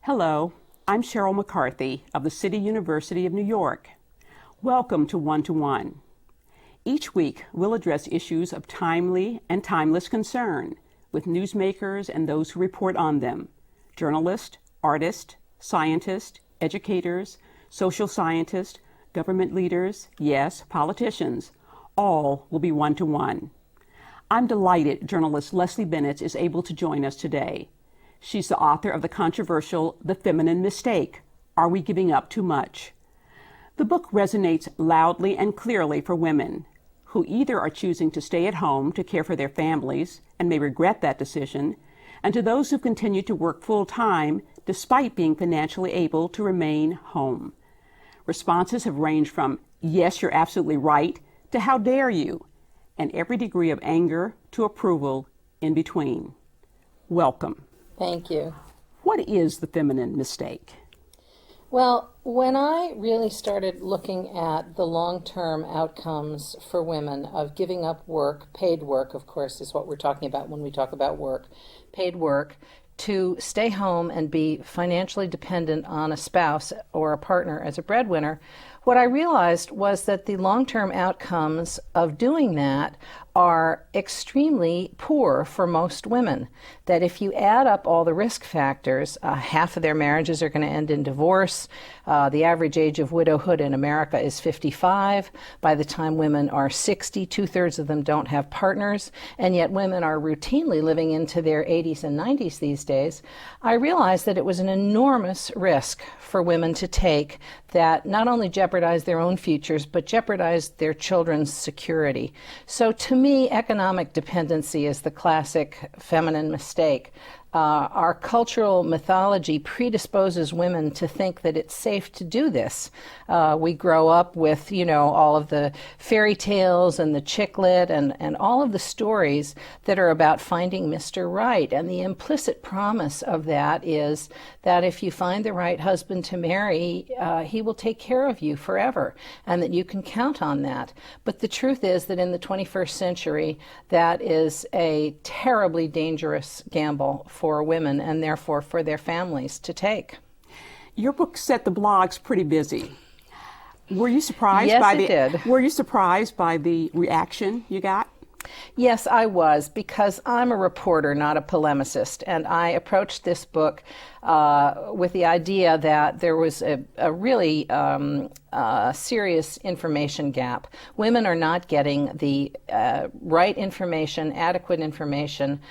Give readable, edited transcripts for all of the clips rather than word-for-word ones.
Hello, I'm Sheryl McCarthy of the City University of New York. Welcome to One to One. Each week, we'll address issues of timely and timeless concern with newsmakers and those who report on them, journalists, artists, scientists, educators, social scientists, government leaders, yes, politicians. All will be one to one. I'm delighted journalist Leslie Bennetts is able to join us today. She's the author of the controversial The Feminine Mistake, Are We Giving Up Too Much? The book resonates loudly and clearly for women who either are choosing to stay at home to care for their families and may regret that decision, and to those who continue to work full-time despite being financially able to remain home. Responses have ranged from, yes, you're absolutely right, to how dare you, and every degree of anger to approval in between. Welcome. Thank you. What is the feminine mistake? Well, when I really started looking at the long-term outcomes for women of giving up work, paid work, of course, is what we're talking about when we talk about work, paid work, to stay home and be financially dependent on a spouse or a partner as a breadwinner, what I realized was that the long-term outcomes of doing that are extremely poor for most women. That if you add up all the risk factors, half of their marriages are going to end in divorce. The average age of widowhood in America is 55. By the time women are 60, 2/3 of them don't have partners, and yet women are routinely living into their 80s and 90s these days. I realized that it was an enormous risk for women to take that not only jeopardized their own futures, but jeopardized their children's security. So to me, economic dependency is the classic feminine mistake. Our cultural mythology predisposes women to think that it's safe to do this. We grow up with, all of the fairy tales and the chick lit and all of the stories that are about finding Mr. Right. And the implicit promise of that is that if you find the right husband to marry, he will take care of you forever, and that you can count on that. But the truth is that in the 21st century, that is a terribly dangerous gamble for women and therefore for their families to take. Your book set the blogs pretty busy. Were you surprised Yes, it did. Were you surprised by the reaction you got? Yes, I was, because I'm a reporter, not a polemicist, and I approached this book with the idea that there was a really serious information gap. Women are not getting the right information, adequate information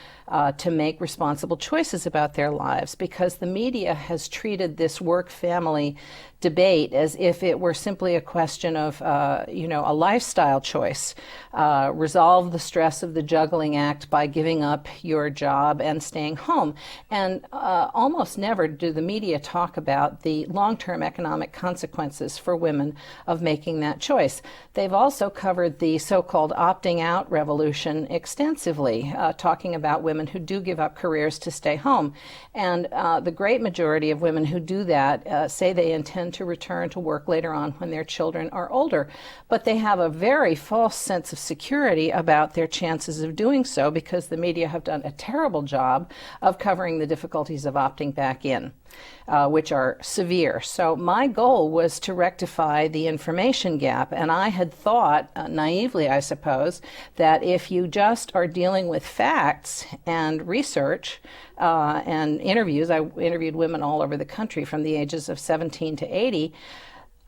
to make responsible choices about their lives, because the media has treated this work-family debate as if it were simply a question of, a lifestyle choice. Resolve the stress of the juggling act by giving up your job and staying home. And almost never do the media talk about the long-term economic consequences for women of making that choice. They've also covered the so-called opting out revolution extensively, talking about women who do give up careers to stay home. And the great majority of women who do that say they intend to return to work later on when their children are older. But they have a very false sense of security about their chances of doing so, because the media have done a terrible job of covering the difficulties of opting back in, which are severe. So my goal was to rectify the information gap, and I had thought, naively I suppose, that if you just are dealing with facts and research and interviews, I interviewed women all over the country from the ages of 17 to 80,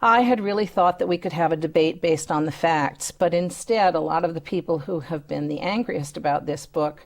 I had really thought that we could have a debate based on the facts, but instead a lot of the people who have been the angriest about this book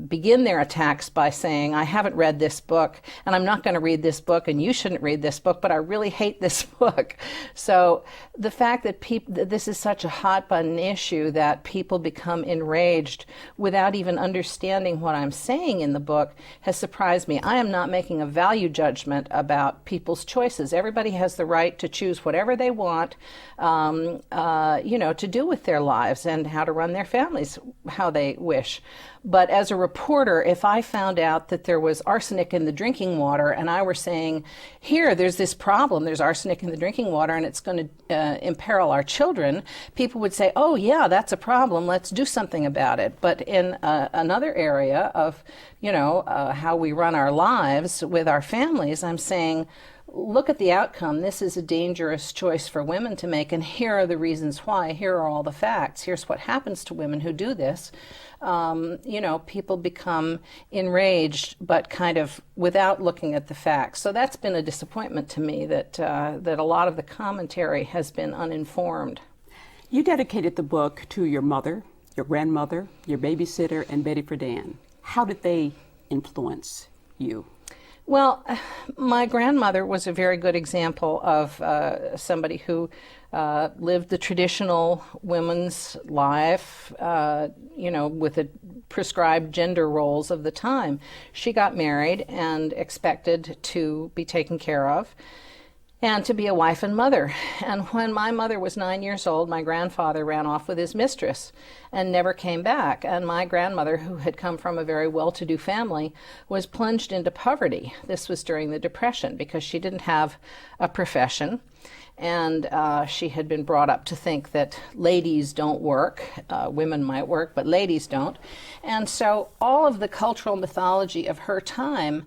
begin their attacks by saying, I haven't read this book, and I'm not going to read this book, and you shouldn't read this book, but I really hate this book. So the fact that this is such a hot button issue that people become enraged without even understanding what I'm saying in the book has surprised me. I am not making a value judgment about people's choices. Everybody has the right to choose whatever they want, to do with their lives and how to run their families how they wish. But as a reporter, if I found out that there was arsenic in the drinking water and I were saying, here, there's this problem, there's arsenic in the drinking water and it's going to imperil our children, people would say, oh yeah, that's a problem, let's do something about it. But in another area of, how we run our lives with our families, I'm saying, look at the outcome. This is a dangerous choice for women to make, and here are the reasons why. Here are all the facts. Here's what happens to women who do this. People become enraged, but kind of without looking at the facts. So that's been a disappointment to me that a lot of the commentary has been uninformed. You dedicated the book to your mother, your grandmother, your babysitter, and Betty Friedan. How did they influence you? Well, my grandmother was a very good example of somebody who lived the traditional women's life, with the prescribed gender roles of the time. She got married and expected to be taken care of and to be a wife and mother. And when my mother was 9 years old, my grandfather ran off with his mistress and never came back. And my grandmother, who had come from a very well-to-do family, was plunged into poverty. This was during the Depression because she didn't have a profession. And she had been brought up to think that ladies don't work. Women might work, but ladies don't. And so all of the cultural mythology of her time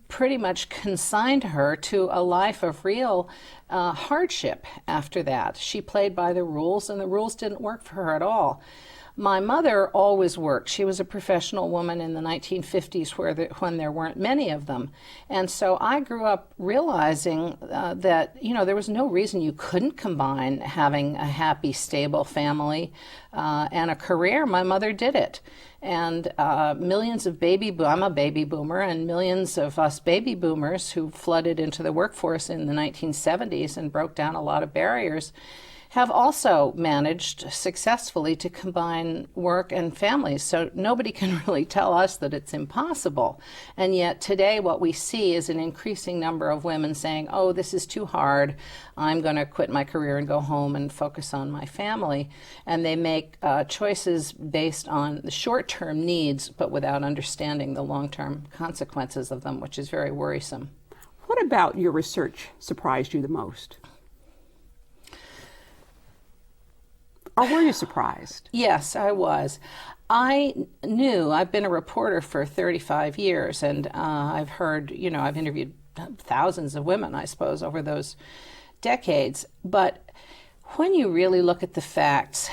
pretty much consigned her to a life of real hardship after that. She played by the rules, and the rules didn't work for her at all. My mother always worked. She was a professional woman in the 1950s when there weren't many of them. And so I grew up realizing that, there was no reason you couldn't combine having a happy, stable family and a career. My mother did it. And millions of I'm a baby boomer, and millions of us baby boomers who flooded into the workforce in the 1970s and broke down a lot of barriers have also managed successfully to combine work and families. So nobody can really tell us that it's impossible. And yet today what we see is an increasing number of women saying, oh, this is too hard. I'm going to quit my career and go home and focus on my family. And they make choices based on the short-term needs, but without understanding the long-term consequences of them, which is very worrisome. What about your research surprised you the most? Or were you surprised? Yes, I was. I've been a reporter for 35 years, and I've interviewed thousands of women, I suppose, over those decades. But when you really look at the facts,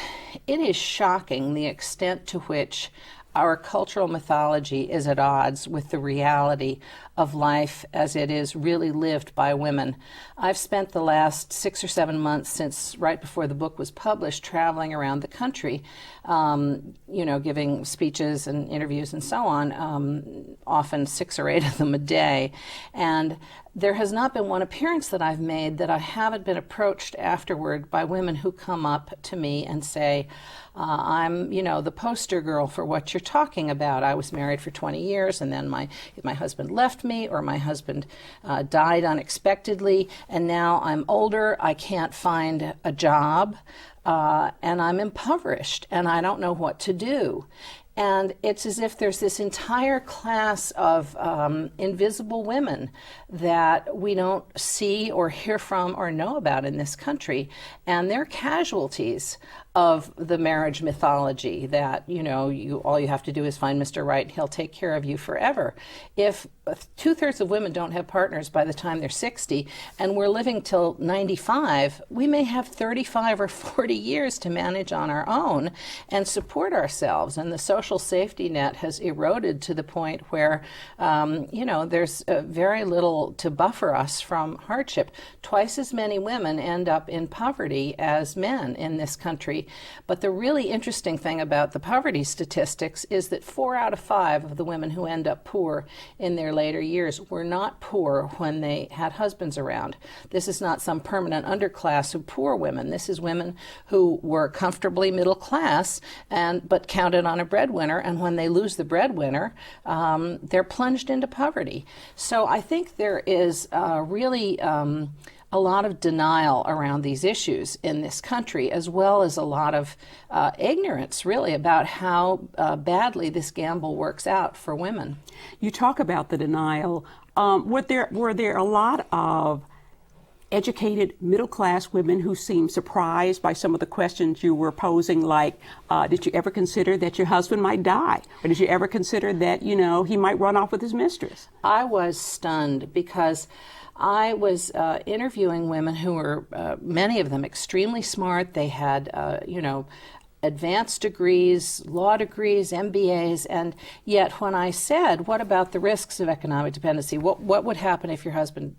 it is shocking the extent to which our cultural mythology is at odds with the reality of life as it is really lived by women. I've spent the last 6 or 7 months since right before the book was published traveling around the country, giving speeches and interviews and so on, often 6 or 8 of them a day. And there has not been one appearance that I've made that I haven't been approached afterward by women who come up to me and say, I'm, the poster girl for what you're talking about. I was married for 20 years and then my husband left me, or my husband died unexpectedly, and now I'm older, I can't find a job, and I'm impoverished and I don't know what to do. And it's as if there's this entire class of invisible women that we don't see or hear from or know about in this country. And they're casualties of the marriage mythology that, all you have to do is find Mr. Right, he'll take care of you forever. If 2/3 of women don't have partners by the time they're 60, and we're living till 95, we may have 35 or 40 years to manage on our own and support ourselves. And the social safety net has eroded to the point where, there's very little to buffer us from hardship. Twice as many women end up in poverty as men in this country. But the really interesting thing about the poverty statistics is that 4 out of 5 of the women who end up poor in their later years were not poor when they had husbands around. This is not some permanent underclass of poor women. This is women who were comfortably middle class but counted on a breadwinner, and when they lose the breadwinner, they're plunged into poverty. So I think there is really a lot of denial around these issues in this country, as well as a lot of ignorance, really, about how badly this gamble works out for women. You talk about the denial. Were there a lot of educated middle-class women who seemed surprised by some of the questions you were posing, like, did you ever consider that your husband might die? Or did you ever consider that, he might run off with his mistress? I was stunned because I was interviewing women who were, many of them, extremely smart. They had, advanced degrees, law degrees, MBAs, and yet when I said, what about the risks of economic dependency? What would happen if your husband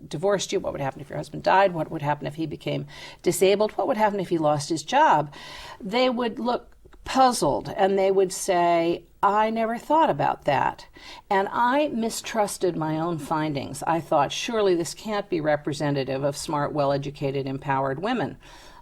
divorced you? What would happen if your husband died? What would happen if he became disabled? What would happen if he lost his job? They would look puzzled and they would say, I never thought about that. And I mistrusted my own findings. I thought, surely this can't be representative of smart, well-educated, empowered women.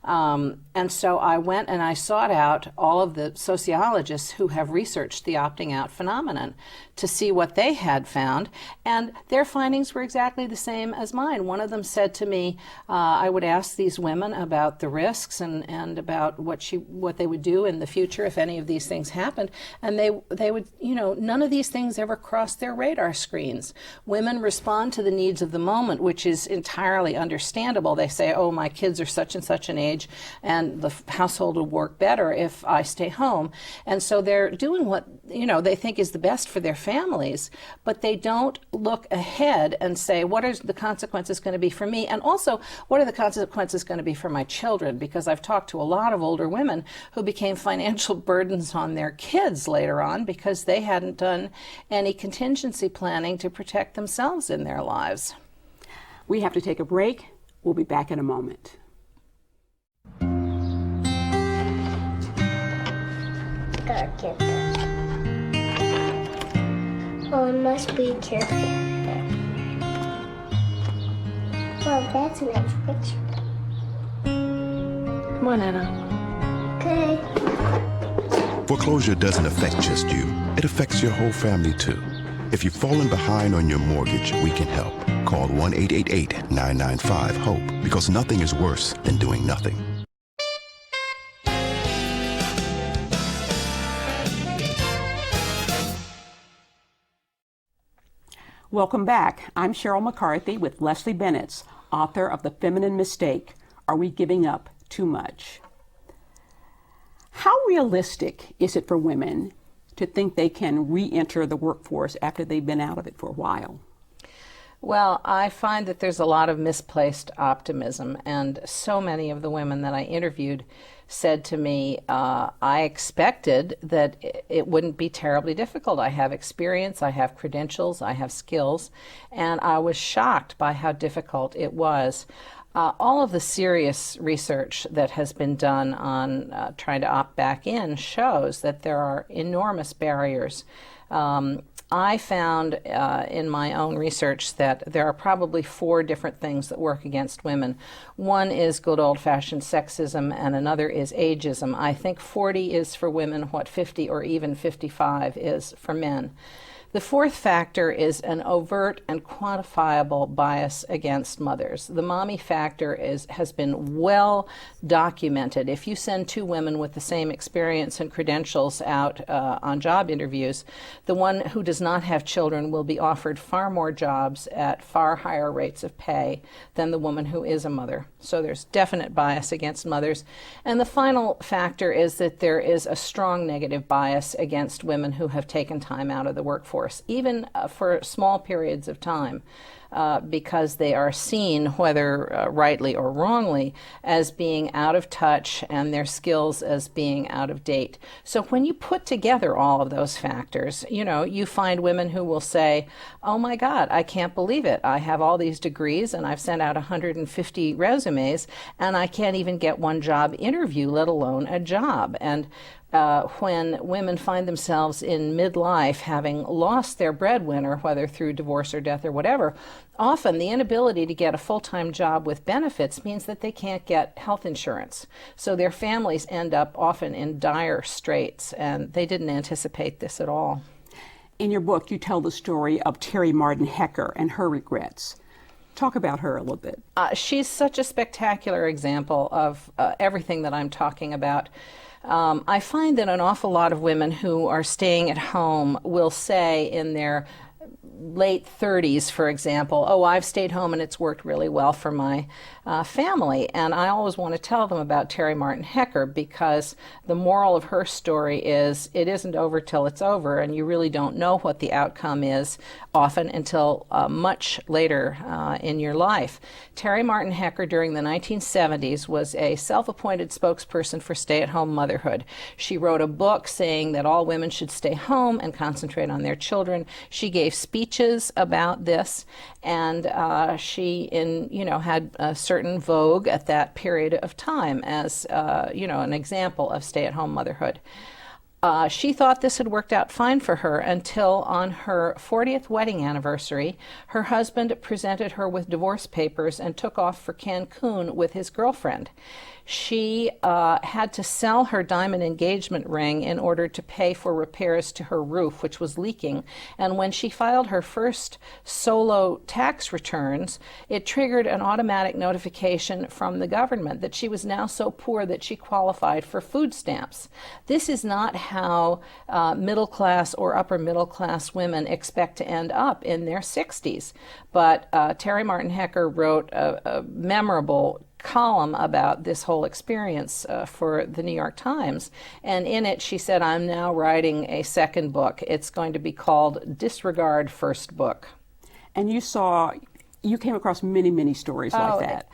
And so I went and I sought out all of the sociologists who have researched the opting out phenomenon to see what they had found, and their findings were exactly the same as mine. One of them said to me, I would ask these women about the risks and about what they would do in the future if any of these things happened, and they would, none of these things ever crossed their radar screens. Women respond to the needs of the moment, which is entirely understandable. They say, oh, my kids are such and such an age, and the household will work better if I stay home. And so they're doing what, they think is the best for their families, but they don't look ahead and say, what are the consequences going to be for me? And also, what are the consequences going to be for my children? Because I've talked to a lot of older women who became financial burdens on their kids later on because they hadn't done any contingency planning to protect themselves in their lives. We have to take a break. We'll be back in a moment. Gotta get this. Oh, I must be careful. Well, that's a nice picture. Come on, Anna. Okay. Foreclosure doesn't affect just you. It affects your whole family, too. If you've fallen behind on your mortgage, we can help. Call 1-888-995-HOPE, because nothing is worse than doing nothing. Welcome back. I'm Sheryl McCarthy with Leslie Bennetts, author of The Feminine Mistake, Are We Giving Up Too Much? How realistic is it for women to think they can re-enter the workforce after they've been out of it for a while? Well, I find that there's a lot of misplaced optimism, and so many of the women that I interviewed said to me, I expected that it wouldn't be terribly difficult. I have experience, I have credentials, I have skills, and I was shocked by how difficult it was. All of the serious research that has been done on trying to opt back in shows that there are enormous barriers. I found in my own research that there are probably 4 different things that work against women. One is good old-fashioned sexism, and another is ageism. I think 40 is for women what 50 or even 55 is for men. The 4th factor is an overt and quantifiable bias against mothers. The mommy factor has been well documented. If you send 2 women with the same experience and credentials out on job interviews, the one who does not have children will be offered far more jobs at far higher rates of pay than the woman who is a mother. So there's definite bias against mothers. And the final factor is that there is a strong negative bias against women who have taken time out of the workforce, even for small periods of time, because they are seen, whether rightly or wrongly, as being out of touch and their skills as being out of date. So when you put together all of those factors, you find women who will say, oh my God, I can't believe it. I have all these degrees and I've sent out 150 resumes and I can't even get one job interview, let alone a job. And when women find themselves in midlife having lost their breadwinner, whether through divorce or death or whatever, often the inability to get a full-time job with benefits means that they can't get health insurance. So their families end up often in dire straits, and they didn't anticipate this at all. In your book, you tell the story of Terry Martin Hecker and her regrets. Talk about her a little bit. She's such a spectacular example of everything that I'm talking about. I find that an awful lot of women who are staying at home will say in their late 30s, for example, oh, I've stayed home and it's worked really well for my family. And I always want to tell them about Terry Martin Hecker, because the moral of her story is it isn't over till it's over, and you really don't know what the outcome is often until much later in your life. Terry Martin Hecker during the 1970s was a self-appointed spokesperson for stay-at-home motherhood. She wrote a book saying that all women should stay home and concentrate on their children. She gave speeches about this, and she had a certain vogue at that period of time as an example of stay-at-home motherhood. She thought this had worked out fine for her until on her 40th wedding anniversary, her husband presented her with divorce papers and took off for Cancun with his girlfriend. She had to sell her diamond engagement ring in order to pay for repairs to her roof, which was leaking. And when she filed her first solo tax returns, it triggered an automatic notification from the government that she was now so poor that she qualified for food stamps. This is not how middle class or upper middle class women expect to end up in their 60s. But Terry Martin Hecker wrote a memorable column about this whole experience for the New York Times, and in it she said, I'm now writing a second book. It's going to be called Disregard First Book. And you came across many, many stories like that.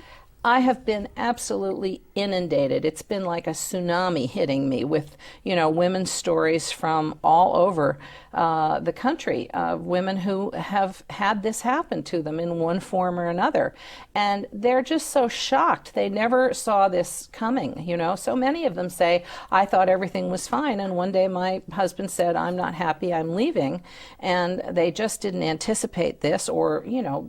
I have been absolutely inundated. It's been like a tsunami hitting me with, women's stories from all over the country, women who have had this happen to them in one form or another. And they're just so shocked. They never saw this coming, So many of them say, I thought everything was fine, and one day my husband said, I'm not happy, I'm leaving. And they just didn't anticipate this, or,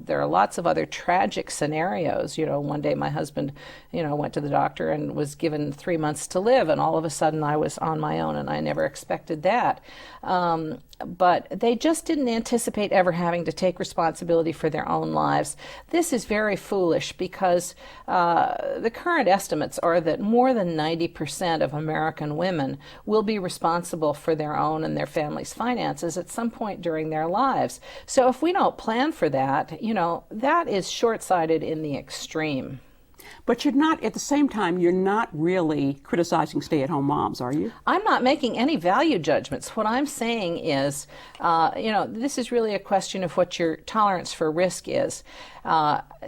there are lots of other tragic scenarios. One day my husband, went to the doctor and was given 3 months to live, and all of a sudden I was on my own, and I never expected that. But they just didn't anticipate ever having to take responsibility for their own lives. This is very foolish, because the current estimates are that more than 90% of American women will be responsible for their own and their family's finances at some point during their lives. So if we don't plan for that, that is short-sighted in the extreme. But you're not, at the same time, you're not really criticizing stay-at-home moms, are you? I'm not making any value judgments. What I'm saying is, this is really a question of what your tolerance for risk is.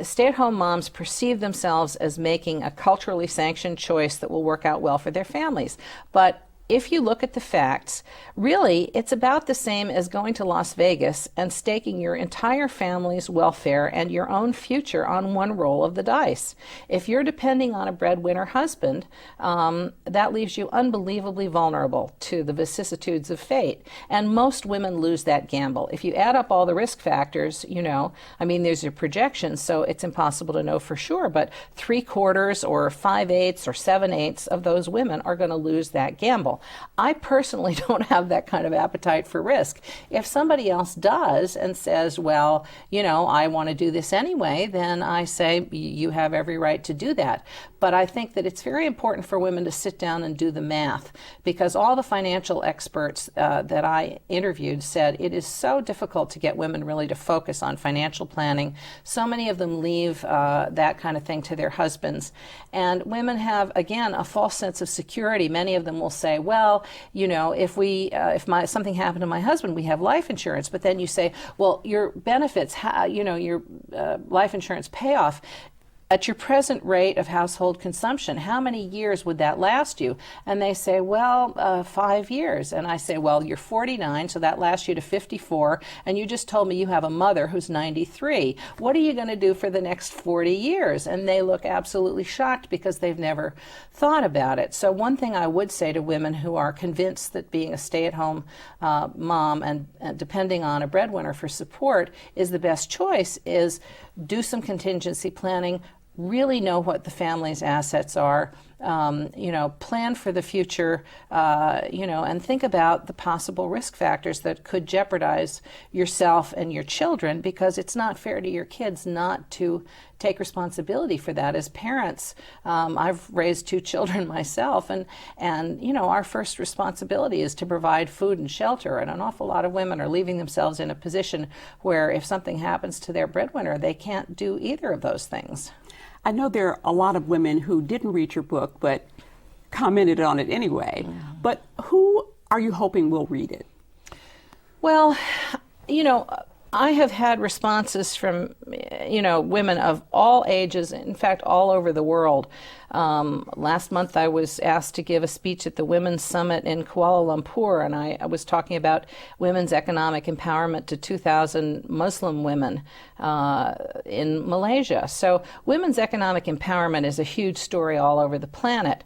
Stay-at-home moms perceive themselves as making a culturally sanctioned choice that will work out well for their families. But if you look at the facts, really, it's about the same as going to Las Vegas and staking your entire family's welfare and your own future on one roll of the dice. If you're depending on a breadwinner husband, that leaves you unbelievably vulnerable to the vicissitudes of fate. And most women lose that gamble. If you add up all the risk factors, there's your projections, so it's impossible to know for sure, but 3/4 or 5/8 or 7/8 of those women are going to lose that gamble. I personally don't have that kind of appetite for risk. If somebody else does and says, well, I want to do this anyway, then I say, you have every right to do that. But I think that it's very important for women to sit down and do the math, because all the financial experts that I interviewed said it is so difficult to get women really to focus on financial planning. So many of them leave that kind of thing to their husbands. And women have, again, a false sense of security. Many of them will say, well, if something happened to my husband, we have life insurance. But then you say, well, your benefits, your life insurance payoff, at your present rate of household consumption, how many years would that last you? And they say, well, 5 years. And I say, well, you're 49, so that lasts you to 54, and you just told me you have a mother who's 93. What are you going to do for the next 40 years? And they look absolutely shocked, because they've never thought about it. So one thing I would say to women who are convinced that being a stay-at-home mom and depending on a breadwinner for support is the best choice is do some contingency planning. really know what the family's assets are, plan for the future, and think about the possible risk factors that could jeopardize yourself and your children, because it's not fair to your kids not to take responsibility for that. As parents, I've raised 2 children myself, and our first responsibility is to provide food and shelter, and an awful lot of women are leaving themselves in a position where if something happens to their breadwinner, they can't do either of those things. I know there are a lot of women who didn't read your book but commented on it anyway. But who are you hoping will read it? Well, I have had responses from, women of all ages, in fact, all over the world. Last month I was asked to give a speech at the Women's Summit in Kuala Lumpur, and I was talking about women's economic empowerment to 2,000 Muslim women in Malaysia. So women's economic empowerment is a huge story all over the planet.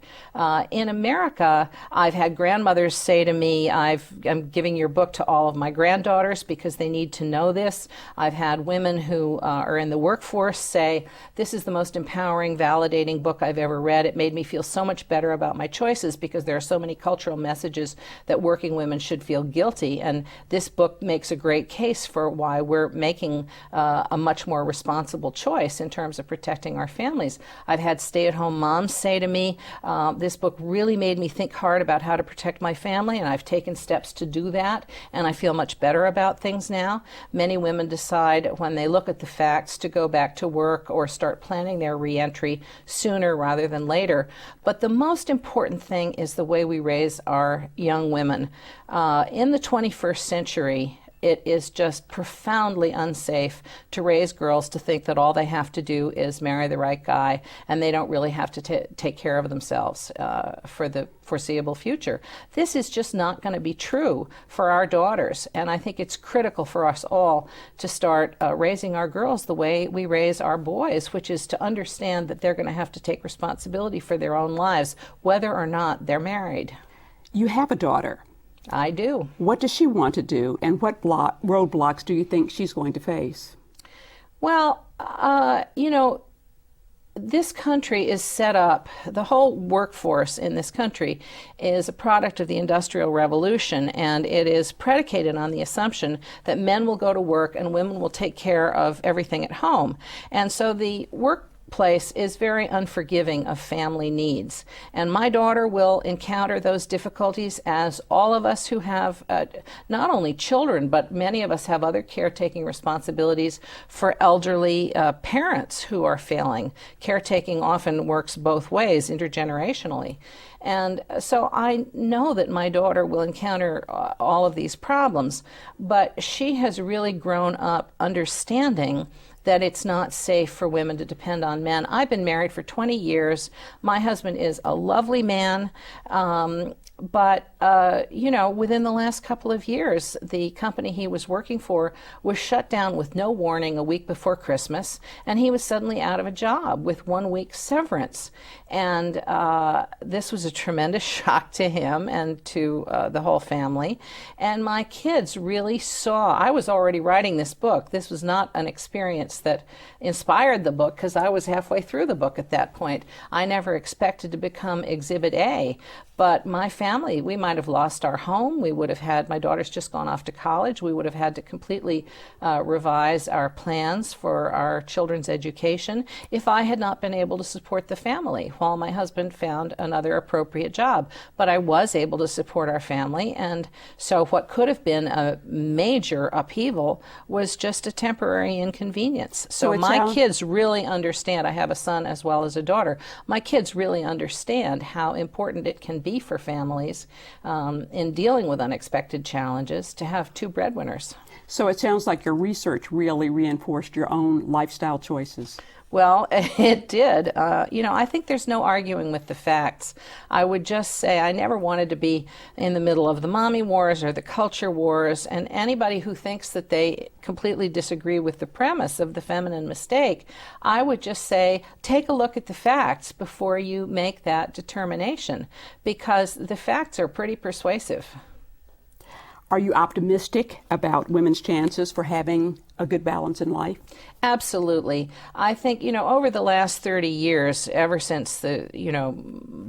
In America, I've had grandmothers say to me, I'm giving your book to all of my granddaughters because they need to know this. I've had women who are in the workforce say, this is the most empowering, validating book I've ever read. It made me feel so much better about my choices because there are so many cultural messages that working women should feel guilty. And this book makes a great case for why we're making a much more responsible choice in terms of protecting our families. I've had stay-at-home moms say to me, this book really made me think hard about how to protect my family, and I've taken steps to do that, and I feel much better about things now. Many women decide when they look at the facts to go back to work or start planning their reentry sooner rather than later. But the most important thing is the way we raise our young women. In the 21st century, it is just profoundly unsafe to raise girls to think that all they have to do is marry the right guy and they don't really have to take care of themselves for the foreseeable future. This is just not going to be true for our daughters, and I think it's critical for us all to start raising our girls the way we raise our boys, which is to understand that they're going to have to take responsibility for their own lives, whether or not they're married. You have a daughter. I do. What does she want to do, and what roadblocks do you think she's going to face? Well, this country is set up, the whole workforce in this country is a product of the Industrial Revolution, and it is predicated on the assumption that men will go to work and women will take care of everything at home. And so the workplace is very unforgiving of family needs. And my daughter will encounter those difficulties, as all of us who have not only children, but many of us have other caretaking responsibilities for elderly parents who are failing. Caretaking often works both ways, intergenerationally. And so I know that my daughter will encounter all of these problems, but she has really grown up understanding that it's not safe for women to depend on men. I've been married for 20 years. My husband is a lovely man, but within the last couple of years, the company he was working for was shut down with no warning a week before Christmas, and he was suddenly out of a job with 1 week's severance. And this was a tremendous shock to him and to the whole family. And my kids really saw, I was already writing this book. This was not an experience that inspired the book, because I was halfway through the book at that point. I never expected to become Exhibit A, but my family, we might have lost our home. We would have had, my daughter's just gone off to college. We would have had to completely revise our plans for our children's education if I had not been able to support the family while my husband found another appropriate job. But I was able to support our family, and so what could have been a major upheaval was just a temporary inconvenience. So my kids really understand. I have a son as well as a daughter. My kids really understand how important it can be for families in dealing with unexpected challenges to have 2 breadwinners. So it sounds like your research really reinforced your own lifestyle choices. Well, it did. I think there's no arguing with the facts. I would just say I never wanted to be in the middle of the mommy wars or the culture wars, and anybody who thinks that they completely disagree with the premise of the feminine mistake, I would just say take a look at the facts before you make that determination, because the facts are pretty persuasive. Are you optimistic about women's chances for having a good balance in life? Absolutely. I think, over the last 30 years, ever since the,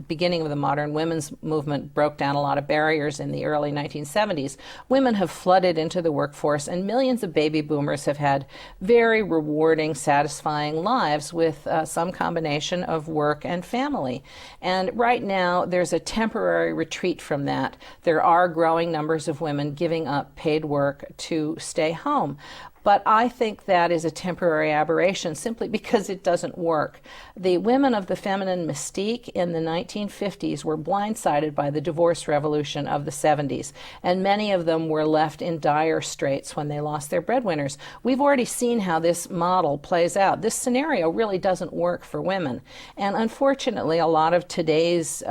beginning of the modern women's movement broke down a lot of barriers in the early 1970s, women have flooded into the workforce, and millions of baby boomers have had very rewarding, satisfying lives with some combination of work and family. And right now, there's a temporary retreat from that. There are growing numbers of women giving up paid work to stay home. But I think that is a temporary aberration simply because it doesn't work. The women of the feminine mystique in the 1950s were blindsided by the divorce revolution of the 70s, and many of them were left in dire straits when they lost their breadwinners. We've already seen how this model plays out. This scenario really doesn't work for women. And unfortunately, a lot of today's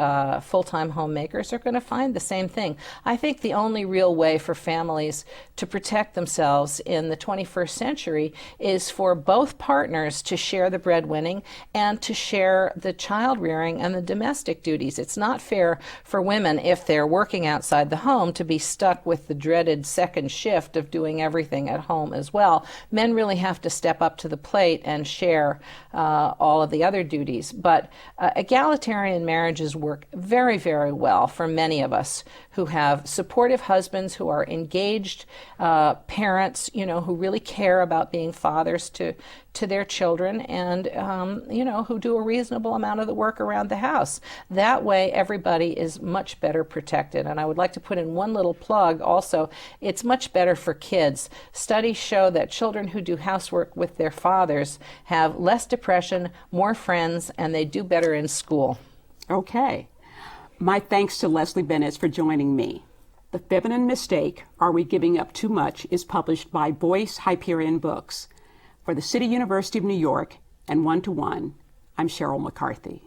full-time homemakers are going to find the same thing. I think the only real way for families to protect themselves in the 21st century is for both partners to share the breadwinning and to share the child rearing and the domestic duties. It's not fair for women, if they're working outside the home, to be stuck with the dreaded second shift of doing everything at home as well. Men really have to step up to the plate and share all of the other duties. But egalitarian marriages work very, very well for many of us who have supportive husbands, who are engaged parents, who really care about being fathers to their children, and who do a reasonable amount of the work around the house. That way, everybody is much better protected. And I would like to put in one little plug also. It's much better for kids. Studies show that children who do housework with their fathers have less depression, more friends, and they do better in school. Okay. My thanks to Leslie Bennetts for joining me. The Feminine Mistake, Are We Giving Up Too Much, is published by Boyce Hyperion Books. For the City University of New York and One to One, I'm Sheryl McCarthy.